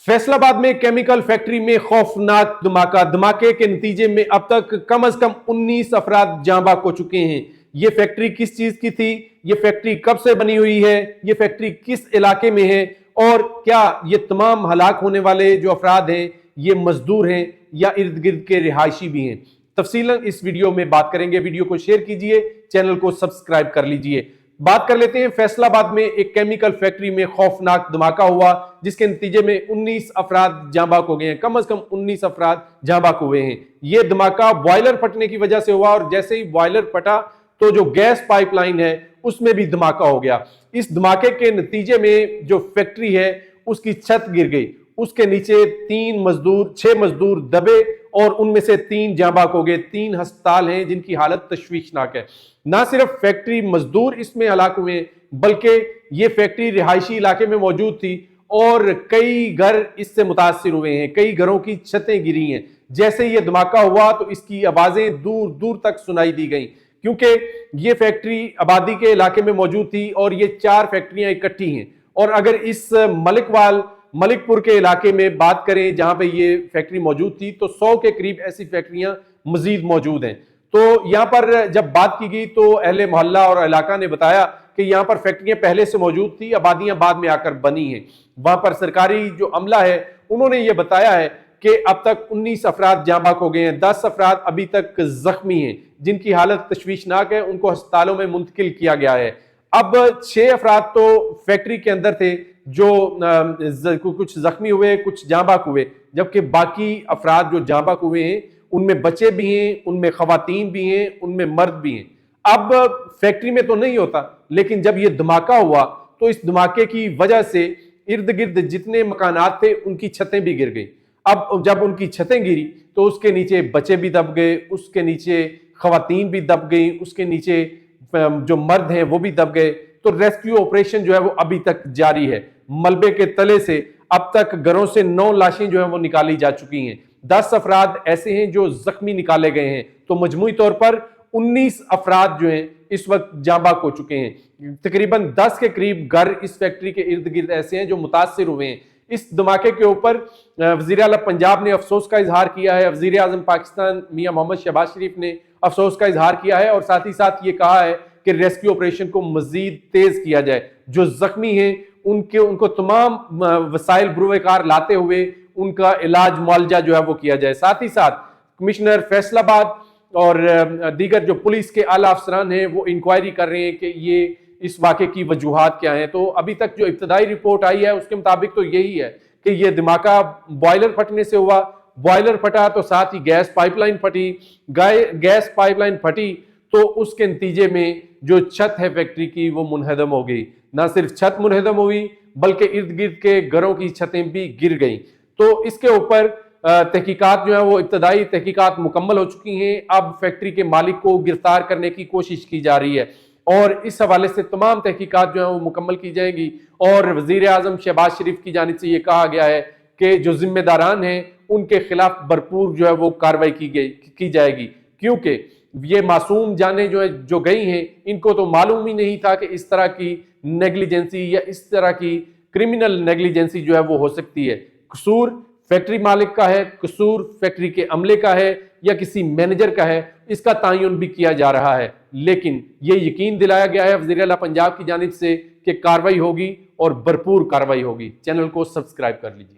फैसलाबाद में chemical factory में खौफनाक धमाके के नतीजे में अब तक कम से कम 19 अफराद जाँ बाक हो चुके हैं। ये फैक्ट्री किस चीज की थी, ये फैक्ट्री कब से बनी हुई है, ये फैक्ट्री किस इलाके में है और क्या ये तमाम हलाक होने वाले जो अफराद हैं ये मजदूर हैं या इर्द गिर्द के रिहायशी भी हैं। तफसीलन इस वीडियो में बात करेंगे। वीडियो को शेयर कीजिए, चैनल को सब्सक्राइब कर लीजिए। बात कर लेते हैं फैसलाबाद में एक केमिकल फैक्ट्री में खौफनाक धमाका हुआ जिसके नतीजे में 19 अफराद जाँ बाक हो गए हैं। कम से कम 19 अफराद जाँ बाक हुए हैं। यह धमाका बॉयलर फटने की वजह से हुआ और जैसे ही बॉयलर फटा तो जो गैस पाइपलाइन है उसमें भी धमाका हो गया। इस धमाके के नतीजे में जो फैक्ट्री है उसकी छत गिर गई, उसके नीचे 6 मजदूर दबे और उनमें से 3 जाँ बाक हो गए। 3 अस्पताल हैं जिनकी हालत तशवीशनाक है। ना सिर्फ फैक्ट्री मजदूर इसमें हलाक हुए बल्कि ये फैक्ट्री रिहायशी इलाके में मौजूद थी और कई घर इससे मुतासिर हुए हैं। कई घरों की छतें गिरी हैं। जैसे ये धमाका हुआ तो इसकी आवाजें दूर दूर तक सुनाई दी गई क्योंकि ये फैक्ट्री आबादी के इलाके में मौजूद थी और ये 4 फैक्ट्रियां इकट्ठी हैं। और अगर इस मलिकपुर के इलाके में बात करें जहां पे ये फैक्ट्री मौजूद थी तो 100 के करीब ऐसी फैक्ट्रियां मजीद मौजूद हैं। तो यहाँ पर जब बात की गई तो अहले मोहल्ला और इलाका ने बताया कि यहाँ पर फैक्ट्रियां पहले से मौजूद थी, आबादियां बाद में आकर बनी हैं। वहां पर सरकारी जो अमला है उन्होंने ये बताया है कि अब तक 19 अफराद जाँ बाक हो गए हैं। 10 अफराद अभी तक जख्मी हैं जिनकी हालत तशवीशनाक है, उनको अस्पतालों में मुंतकिल किया गया है। अब 6 अफराद तो फैक्ट्री के अंदर थे जो कुछ जख्मी हुए, कुछ जाँ बाक हुए, जबकि बाकी अफराद जो जाँ बाक हुए हैं उनमें बच्चे भी हैं, उनमें खवातीन भी हैं, उनमें मर्द भी हैं। अब फैक्ट्री में तो नहीं होता, लेकिन जब ये धमाका हुआ तो इस धमाके की वजह से इर्द गिर्द जितने मकानात थे उनकी छतें भी गिर गई। अब जब उनकी छतें गिरी तो उसके नीचे बच्चे भी दब गए, उसके नीचे खवातीन भी दब गई, उसके नीचे जो मर्द हैं वो भी दब गए। तो रेस्क्यू ऑपरेशन जो है वो अभी तक जारी है। मलबे के तले से अब तक घरों से 9 लाशें जो है वो निकाली जा चुकी हैं। 10 अफराद ऐसे हैं जो जख्मी निकाले गए हैं। तो मजमूई तौर पर 19 अफराद जो हैं इस वक्त जाँ बाक हो चुके हैं। तकरीबन 10 के करीब घर इस फैक्ट्री के इर्द गिर्द ऐसे हैं जो मुतासिर हुए हैं। इस धमाके के ऊपर वज़ीर आला पंजाब ने अफसोस का इजहार किया है। वज़ीर आज़म पाकिस्तान मियां मोहम्मद शहबाज शरीफ ने अफसोस का इजहार किया है और साथ ही साथ ये कहा है कि रेस्क्यू ऑपरेशन को मजीद तेज किया जाए। जो जख्मी हैं उनको तमाम वसाइल बुरवेकार लाते हुए उनका इलाज मुआवजा जो है वो किया जाए। साथ ही साथ कमिश्नर फैसलाबाद और दीगर जो पुलिस के आला अफसरान हैं वो इंक्वायरी कर रहे हैं कि ये इस वाक़े की वजूहात क्या हैं। तो अभी तक जो इब्तदाई रिपोर्ट आई है उसके मुताबिक तो यही है कि ये धमाका बॉयलर फटने से हुआ। बॉयलर फटा तो साथ ही गैस पाइपलाइन फटी। गैस पाइपलाइन फटी तो उसके नतीजे में जो छत है फैक्ट्री की वो मुनहदम हो गई। ना सिर्फ छत मुनहदम हुई बल्कि इर्द गिर्द के घरों की छतें भी गिर गई। तो इसके ऊपर तहकीकात जो है वो इब्तदाई तहकीकात मुकम्मल हो चुकी हैं। अब फैक्ट्री के मालिक को गिरफ्तार करने की कोशिश की जा रही है और इस हवाले से तमाम तहकीकात जो है वो मुकम्मल की जाएंगी। और वज़ीर आज़म शहबाज शरीफ की जानिब से ये कहा गया है कि जो जिम्मेदारान हैं उनके खिलाफ भरपूर जो है वो कार्रवाई की जाएगी क्योंकि ये मासूम जानें जो गई हैं इनको तो मालूम ही नहीं था कि इस तरह की नेग्लिजेंसी या इस तरह की क्रिमिनल नेग्लिजेंसी जो है वो हो सकती है। कसूर फैक्ट्री मालिक का है, कसूर फैक्ट्री के अमले का है या किसी मैनेजर का है, इसका तायुन भी किया जा रहा है। लेकिन ये यकीन दिलाया गया है वज़ीर आला पंजाब की जानिब से कि कार्रवाई होगी और भरपूर कार्रवाई होगी। चैनल को सब्सक्राइब कर लीजिए।